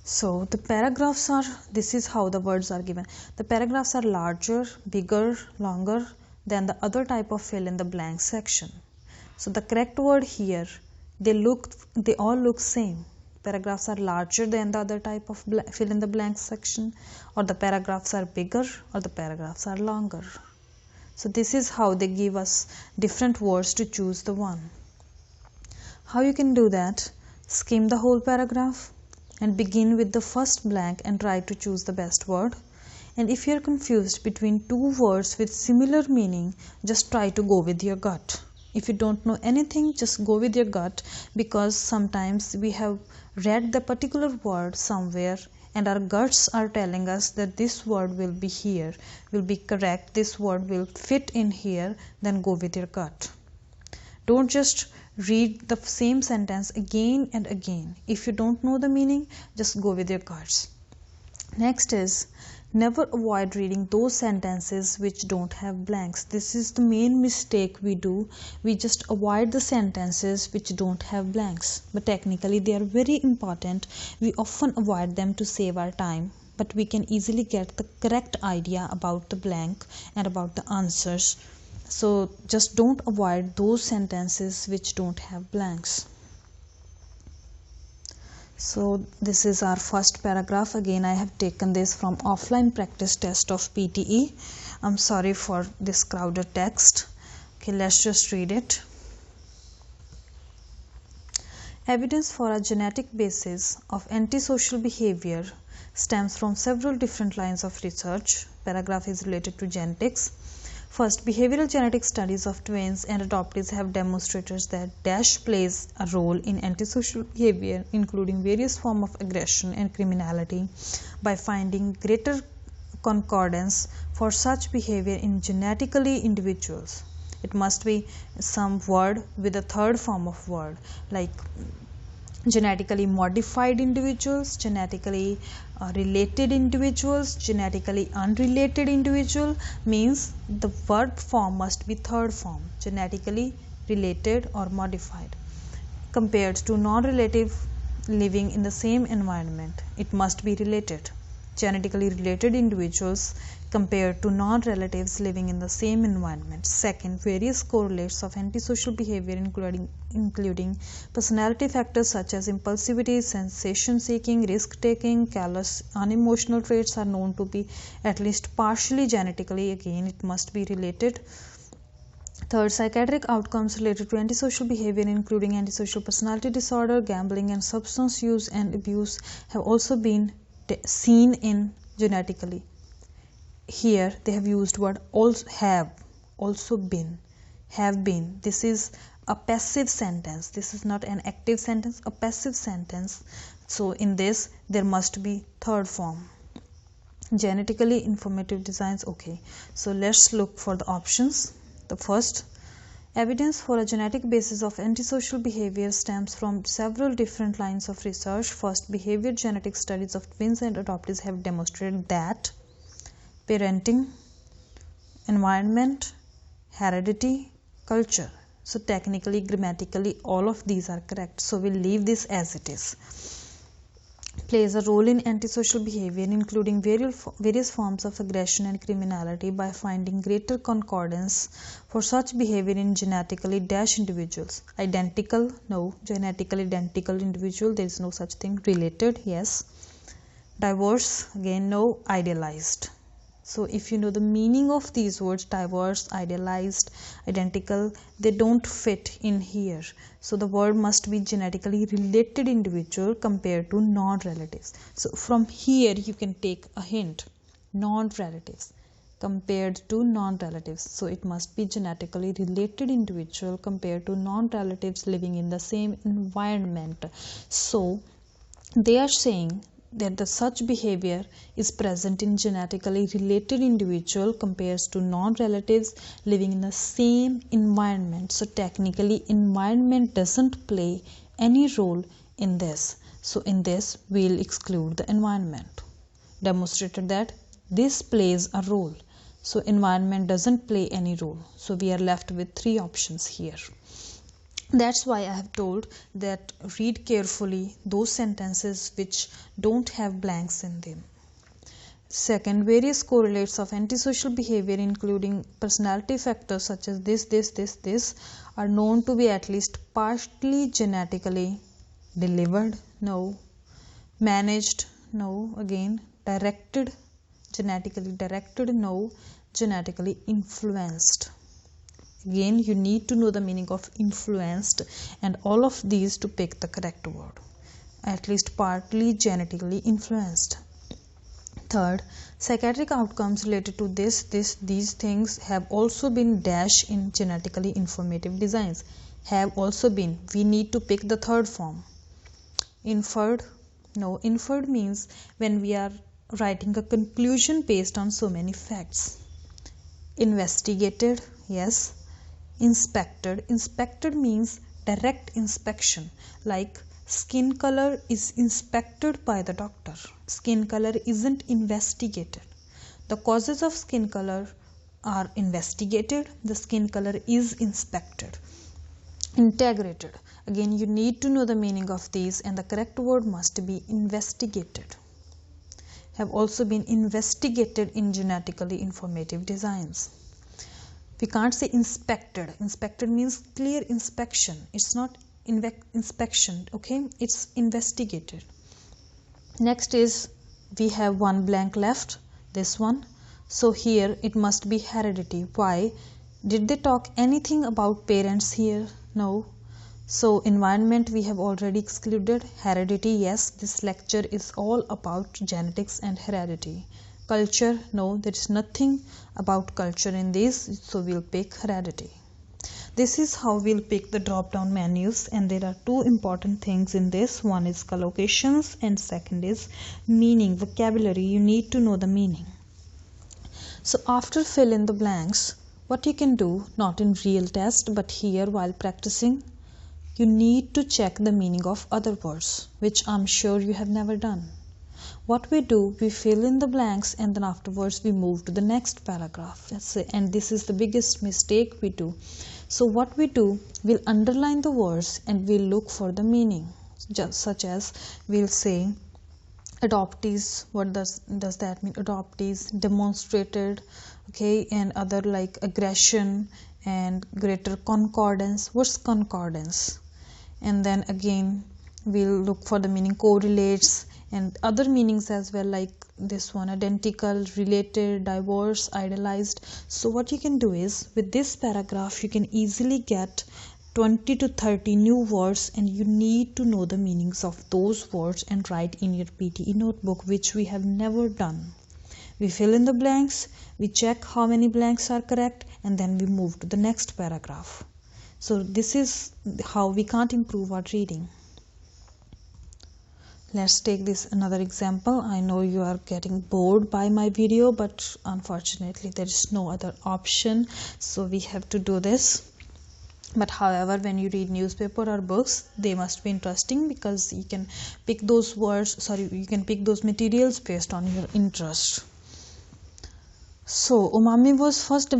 So the paragraphs are, this is how the words are given. The paragraphs are larger, bigger, longer than the other type of fill in the blank section. So the correct word here, they all look same. Paragraphs are larger than the other type of fill in the blank section, or the paragraphs are bigger, or the paragraphs are longer. So this is how they give us different words to choose the one. How you can do that? Skim the whole paragraph and begin with the first blank and try to choose the best word. And if you are confused between two words with similar meaning, just try to go with your gut. If you don't know anything, just go with your gut, because sometimes we have read the particular word somewhere and our guts are telling us that this word will be here, will be correct, this word will fit in here, then go with your gut. Don't just read the same sentence again and again. If you don't know the meaning, just go with your guts. Next is, never avoid reading those sentences which don't have blanks. This is the main mistake we do. We just avoid the sentences which don't have blanks. But technically they are very important. We often avoid them to save our time. But we can easily get the correct idea about the blank and about the answers. So just don't avoid those sentences which don't have blanks. So this is our first paragraph. Again, I have taken this from offline practice test of PTE. I'm sorry for this crowded text. Okay, let's just read it. Evidence for a genetic basis of antisocial behavior stems from several different lines of research. Paragraph is related to genetics. First, behavioral genetic studies of twins and adoptees have demonstrated that dash plays a role in antisocial behavior, including various forms of aggression and criminality, by finding greater concordance for such behavior in genetically individuals. It must be some word with a third form of word, like genetically modified individuals, genetically related individuals, genetically unrelated individual, means the verb form must be third form, genetically related or modified. Compared to non-relative living in the same environment, it must be related. Genetically related individuals compared to non-relatives living in the same environment. Second, various correlates of antisocial behavior including personality factors such as impulsivity, sensation seeking, risk taking, callous, unemotional traits are known to be at least partially genetically. Again, it must be related. Third, psychiatric outcomes related to antisocial behavior including antisocial personality disorder, gambling and substance use and abuse have also been seen in genetically. Here they have used word also, have been. This is a passive sentence. This is not an active sentence, a passive sentence. So in this there must be third form. Genetically informative designs. Okay, so let's look for the options. The first, evidence for a genetic basis of antisocial behavior stems from several different lines of research. First, behavior genetic studies of twins and adoptees have demonstrated that parenting, environment, heredity, culture. So technically, grammatically, all of these are correct. So we'll leave this as it is. Plays a role in antisocial behavior including various forms of aggression and criminality by finding greater concordance for such behavior in genetically dash individuals. Identical? No. Genetically identical individual? There is no such thing. Related? Yes. Diverse? Again, no. Idealized. So if you know the meaning of these words, diverse, idealized, identical, they don't fit in here. So the word must be genetically related individual compared to non-relatives. So from here you can take a hint. Non-relatives compared to non-relatives. So it must be genetically related individual compared to non-relatives living in the same environment. So they are saying that the such behavior is present in genetically related individual compares to non-relatives living in the same environment. So technically environment doesn't play any role in this. So in this we'll exclude the environment. Demonstrated that this plays a role. So environment doesn't play any role. So we are left with three options here. That's why I have told that read carefully those sentences which don't have blanks in them. Second, various correlates of antisocial behavior, including personality factors such as this, are known to be at least partially genetically delivered. No. Managed. No. Again, directed. Genetically directed. No. Genetically influenced. Again, you need to know the meaning of influenced and all of these to pick the correct word. At least partly genetically influenced. Third, psychiatric outcomes related to these things have also been dash in genetically informative designs. Have also been. We need to pick the third form. Inferred. No, inferred means when we are writing a conclusion based on so many facts. Investigated. Yes. Inspected. Inspected means direct inspection, like skin color is inspected by the doctor. Skin color isn't investigated. The causes of skin color are investigated. The skin color is inspected. Integrated. Again, you need to know the meaning of these and the correct word must be investigated. Have also been investigated in genetically informative designs. We can't say inspected. Inspected means clear inspection. It's not inspection, okay? It's investigated. Next is we have one blank left, this one. So here it must be heredity. Why? Did they talk anything about parents here? No. So environment we have already excluded. Heredity, yes, this lecture is all about genetics and heredity. Culture, no, there is nothing about culture in this, so we'll pick heredity. This is how we'll pick the drop down menus, and there are two important things in this. One is collocations and second is meaning, vocabulary. You need to know the meaning. So after fill in the blanks, what you can do, not in real test but here while practicing, you need to check the meaning of other words, which I'm sure you have never done. What we do, we fill in the blanks and then afterwards we move to the next paragraph. And this is the biggest mistake we do. So what we do, we'll underline the words and we'll look for the meaning. Just such as we'll say adoptees. What does that mean? Adoptees, demonstrated, okay, and other like aggression and greater concordance. What's concordance? And then again we'll look for the meaning correlates and other meanings as well, like this one, identical, related, diverse, idealized. So what you can do is with this paragraph you can easily get 20 to 30 new words, and you need to know the meanings of those words and write in your PTE notebook, which we have never done. We fill in the blanks, we check how many blanks are correct, and then we move to the next paragraph. So this is how we can't improve our reading. Let's take this another example. I know you are getting bored by my video, but unfortunately there is no other option, so we have to do this. But however, when you read newspaper or books, they must be interesting because you can pick those words, you can pick those materials based on your interest. So umami was first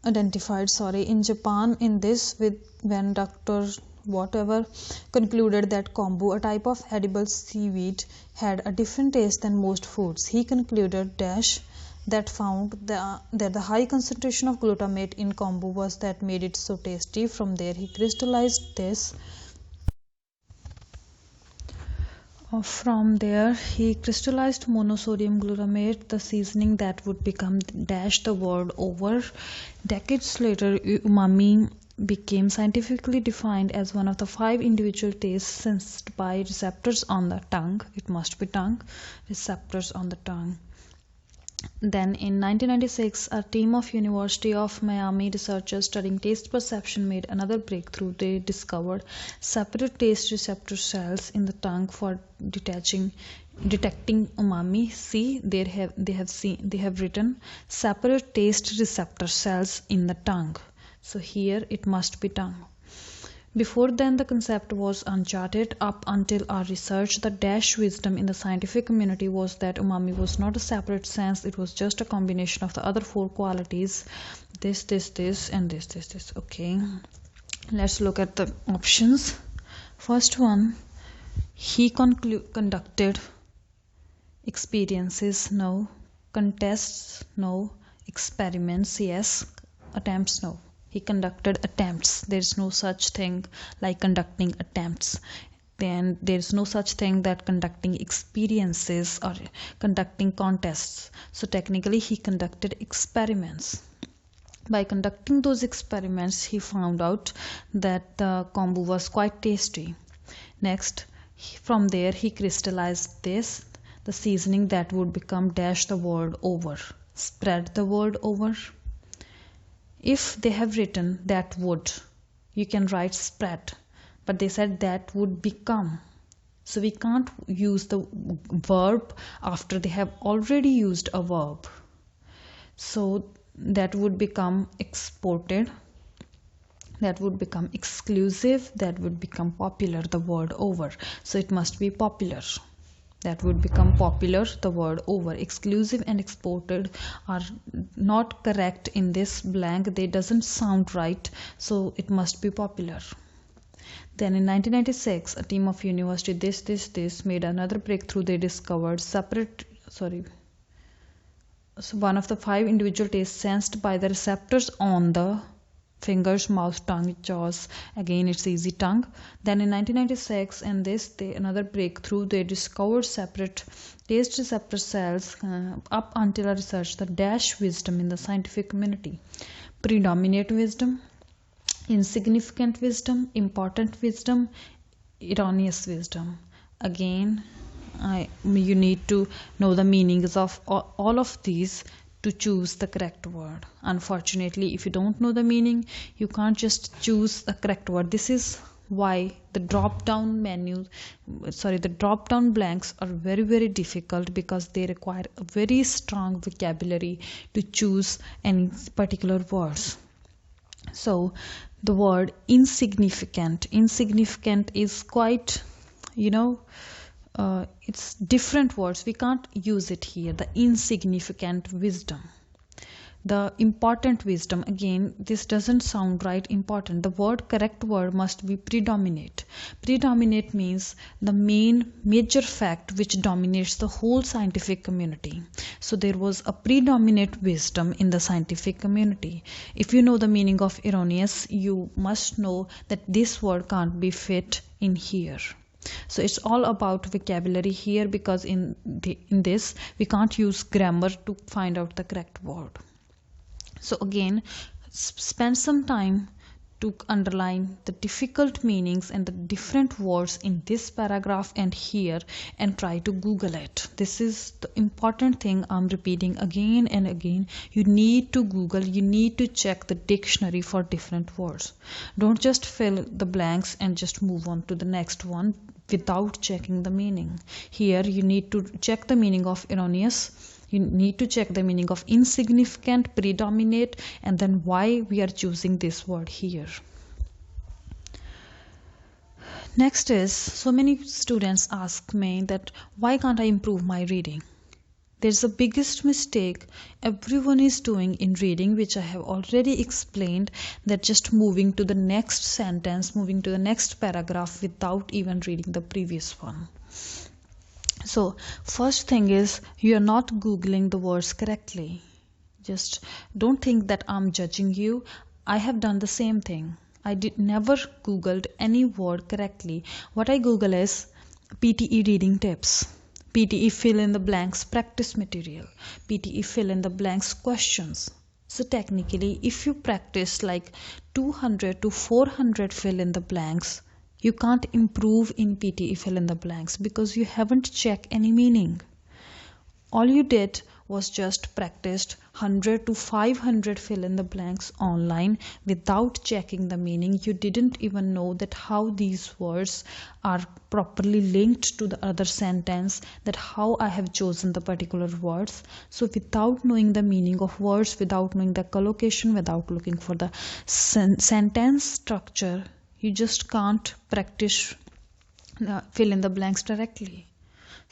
identified in Japan in this with when Dr. whatever concluded that kombu, a type of edible seaweed, had a different taste than most foods. He concluded that found that the high concentration of glutamate in kombu was that made it so tasty. From there he crystallized this. From there he crystallized monosodium glutamate, the seasoning that would become the world over. Decades later, umami became scientifically defined as one of the 5 individual tastes sensed by receptors on the tongue. It must be tongue, receptors on the tongue. Then in 1996, a team of University of Miami researchers studying taste perception made another breakthrough. They discovered separate taste receptor cells in the tongue for detecting umami. See, they have written separate taste receptor cells in the tongue. So here it must be tongue. Before then, the concept was uncharted. Up until our research, the wisdom in the scientific community was that umami was not a separate sense. It was just a combination of the other 4 qualities. This, and this. Okay. Let's look at the options. First one, he conducted experiences, no. Contests, no. Experiments, yes. Attempts, no. He conducted attempts. There is no such thing like conducting attempts. Then there is no such thing that conducting experiences or conducting contests. So technically he conducted experiments. By conducting those experiments, he found out that the kombu was quite tasty. Next, from there he crystallized this, the seasoning that would become dash the world over, spread the world over. If they have written that would, you can write spread, but they said that would become. So we can't use the verb after they have already used a verb. So that would become exported, that would become exclusive, that would become popular the world over. So it must be popular. That would become popular the world over. Exclusive and exported are not correct in this blank. They doesn't sound right. So it must be popular. Then in 1996, a team of university this made another breakthrough. They discovered so one of the 5 individual tastes sensed by the receptors on the fingers, mouth, tongue, jaws. Again, it's easy tongue. Then in 1996, and another breakthrough, they discovered separate taste receptor cells. Up until a research, the dash wisdom in the scientific community: predominate wisdom, insignificant wisdom, important wisdom, erroneous wisdom. Again, you need to know the meanings of all of these to choose the correct word. Unfortunately, if you don't know the meaning, you can't just choose the correct word. This is why the drop down blanks are very difficult, because they require a very strong vocabulary to choose any particular words. So the word insignificant is quite, it's different words. We can't use it here. The insignificant wisdom, the important wisdom. Again, this doesn't sound right. Important. The correct word must be predominate. Predominate means the major fact which dominates the whole scientific community. So there was a predominate wisdom in the scientific community. If you know the meaning of erroneous, you must know that this word can't be fit in here. So it's all about vocabulary here, because in this we can't use grammar to find out the correct word. So again, spend some time to underline the difficult meanings and the different words in this paragraph and here, and try to Google it. This is the important thing I'm repeating again and again. You need to Google, you need to check the dictionary for different words. Don't just fill the blanks and just move on to the next one without checking the meaning. Here you need to check the meaning of erroneous, you need to check the meaning of insignificant, predominate, and then why we are choosing this word here. Next is, so many students ask me that why can't I improve my reading? There's the biggest mistake everyone is doing in reading, which I have already explained, that just moving to the next sentence, moving to the next paragraph without even reading the previous one. So first thing is, you are not Googling the words correctly. Just don't think that I'm judging you. I have done the same thing. I never Googled any word correctly. What I Google is PTE reading tips, PTE fill in the blanks practice material, PTE fill in the blanks questions. So technically, if you practice like 200 to 400 fill in the blanks, you can't improve in PTE fill in the blanks, because you haven't checked any meaning. All you did was just practiced 100 to 500 fill in the blanks online without checking the meaning. You didn't even know that how these words are properly linked to the other sentence, that how I have chosen the particular words. So without knowing the meaning of words, without knowing the collocation, without looking for the sentence structure, you just can't practice fill in the blanks directly.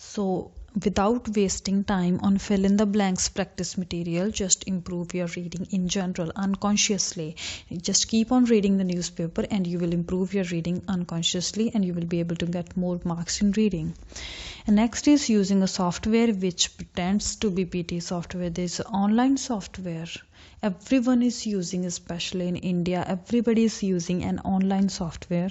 So without wasting time on fill in the blanks practice material, just improve your reading in general unconsciously. Just keep on reading the newspaper and you will improve your reading unconsciously, and you will be able to get more marks in reading. And next is using a software which pretends to be PT software. There is online software everyone is using, especially in India. Everybody is using an online software.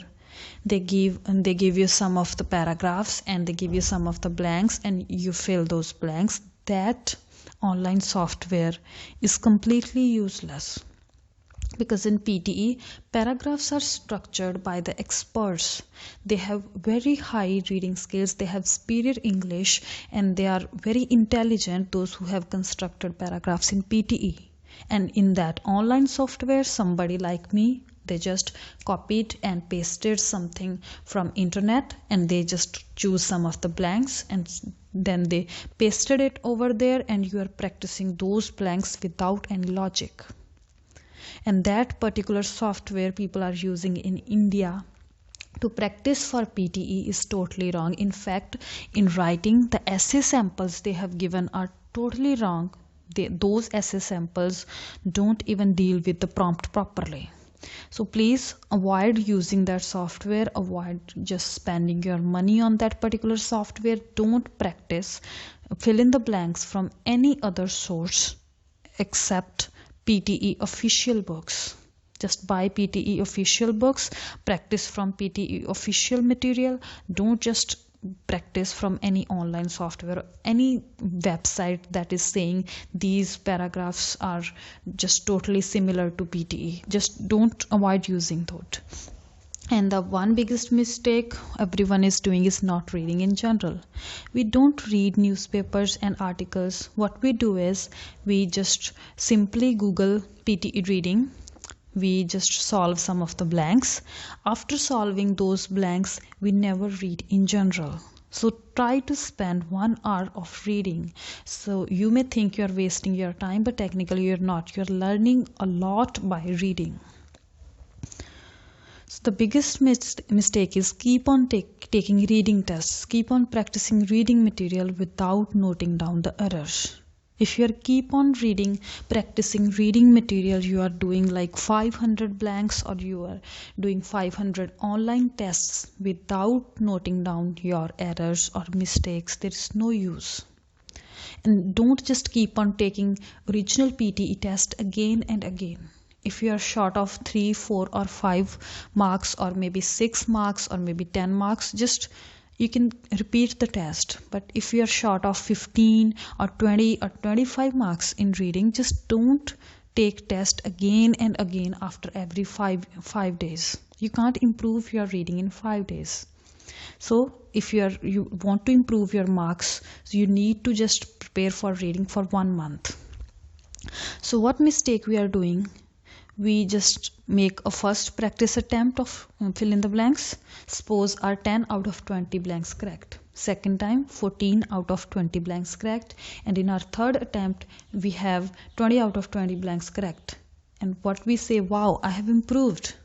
They give you some of the paragraphs and they give you some of the blanks and you fill those blanks. That online software is completely useless, because in PTE paragraphs are structured by the experts. They have very high reading skills, they have superior English, and they are very intelligent, those who have constructed paragraphs in PTE. And in that online software, somebody like me, they just copied and pasted something from internet and they just choose some of the blanks and then they pasted it over there, and you are practicing those blanks without any logic. And that particular software people are using in India to practice for PTE is totally wrong. In fact, in writing, the essay samples they have given are totally wrong. Those essay samples don't even deal with the prompt properly. So please avoid using that software, avoid just spending your money on that particular software. Don't practice fill in the blanks from any other source except PTE official books. Just buy PTE official books, practice from PTE official material. Don't just practice from any online software or any website that is saying these paragraphs are just totally similar to PTE. Just don't avoid using that. And the one biggest mistake everyone is doing is not reading in general. We don't read newspapers and articles. What we do is we just simply Google PTE reading. We just solve some of the blanks. After solving those blanks, we never read in general. So try to spend 1 hour of reading. So you may think you're wasting your time, but technically you're not. You're learning a lot by reading. So the biggest mistake is keep on taking reading tests. Keep on practicing reading material without noting down the errors. If you keep on practicing reading material, you are doing like 500 blanks or you are doing 500 online tests without noting down your errors or mistakes, there is no use. And don't just keep on taking original PTE test again and again. If you are short of 3, 4 or 5 marks or maybe 6 marks or maybe 10 marks, just you can repeat the test. But if you are short of 15 or 20 or 25 marks in reading, just don't take test again and again after every 5 days. You can't improve your reading in 5 days. So if you want to improve your marks, so you need to just prepare for reading for 1 month. So what mistake we are doing? We just make a first practice attempt of fill in the blanks. Suppose are 10 out of 20 blanks correct. Second time 14 out of 20 blanks correct. And in our third attempt we have 20 out of 20 blanks correct. And what we say, wow, I have improved.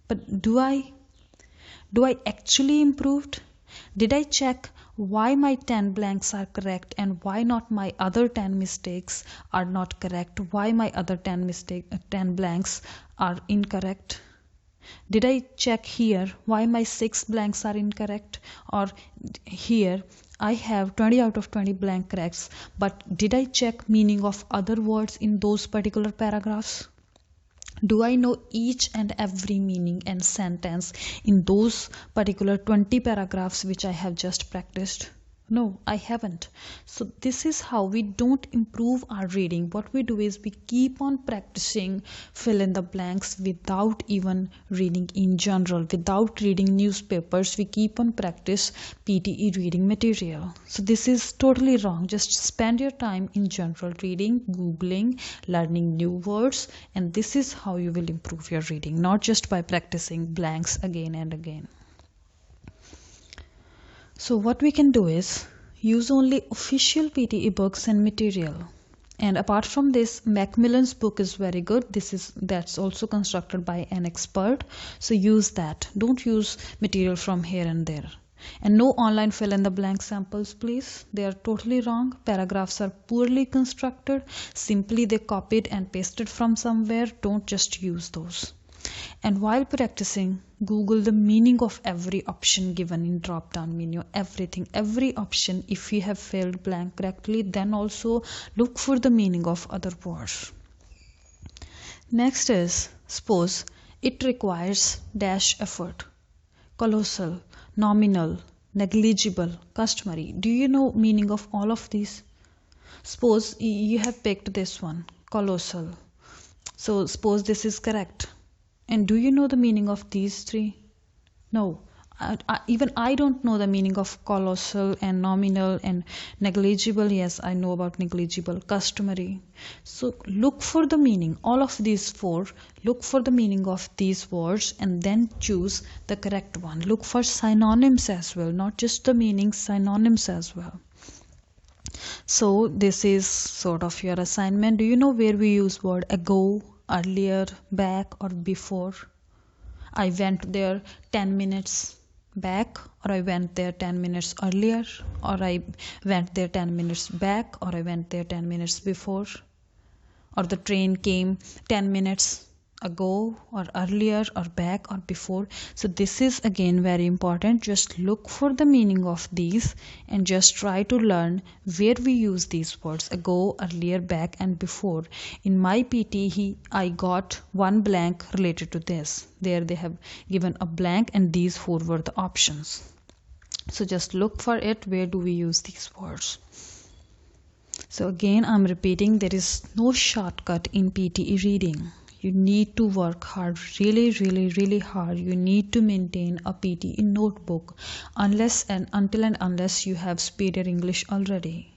But do I actually improved? Did I check why my 10 blanks are correct and why not my other 10 mistakes are not correct? Why my other 10 blanks are incorrect? Did I check here why my 6 blanks are incorrect? Or here I have 20 out of 20 blank corrects, but did I check meaning of other words in those particular paragraphs? Do I know each and every meaning and sentence in those particular 20 paragraphs which I have just practiced? No, I haven't. So this is how we don't improve our reading. What we do is we keep on practicing fill in the blanks without even reading in general, without reading newspapers. We keep on practice PTE reading material. So this is totally wrong. Just spend your time in general reading, googling, learning new words, and this is how you will improve your reading, not just by practicing blanks again and again. So what we can do is use only official PTE books and material. And apart from this, Macmillan's book is very good. That's also constructed by an expert. So use that. Don't use material from here and there. And no online fill in the blank samples, please. They are totally wrong. Paragraphs are poorly constructed. Simply they copied and pasted from somewhere. Don't just use those. And while practicing, Google the meaning of every option given in drop down menu. Everything, every option. If you have filled blank correctly, then also look for the meaning of other words. Next is, suppose it requires dash effort, colossal, nominal, negligible, customary. Do you know meaning of all of these? Suppose you have picked this one, colossal. So suppose this is correct. And do you know the meaning of these three? No. Even I don't know the meaning of colossal and nominal and negligible. Yes, I know about negligible, customary. So look for the meaning, all of these four, look for the meaning of these words and then choose the correct one. Look for synonyms as well, not just the meaning, synonyms as well. So this is sort of your assignment. Do you know where we use word ago, earlier, back or before? I went there 10 minutes back, or I went there 10 minutes earlier, or I went there 10 minutes back, or I went there 10 minutes before, or the train came 10 minutes ago or earlier or back or before. So this is again very important. Just look for the meaning of these and just try to learn where we use these words, ago, earlier, back and before. In my PT I got one blank related to this. There they have given a blank and these four were the options. So just look for it, where do we use these words. So again I'm repeating, there is no shortcut in PTE reading. You need to work hard, really hard. You need to maintain a PTE notebook unless and unless you have superior English already.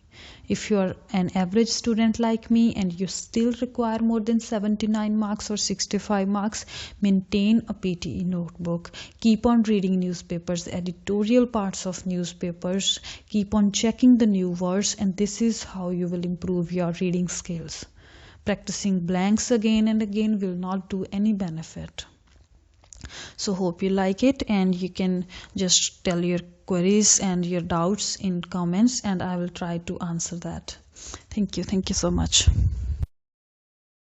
If you are an average student like me and you still require more than 79 marks or 65 marks, maintain a PTE notebook. Keep on reading newspapers, editorial parts of newspapers. Keep on checking the new words, and this is how you will improve your reading skills. Practicing blanks again and again will not do any benefit. So hope you like it, and you can just tell your queries and your doubts in comments and I will try to answer that. Thank you so much.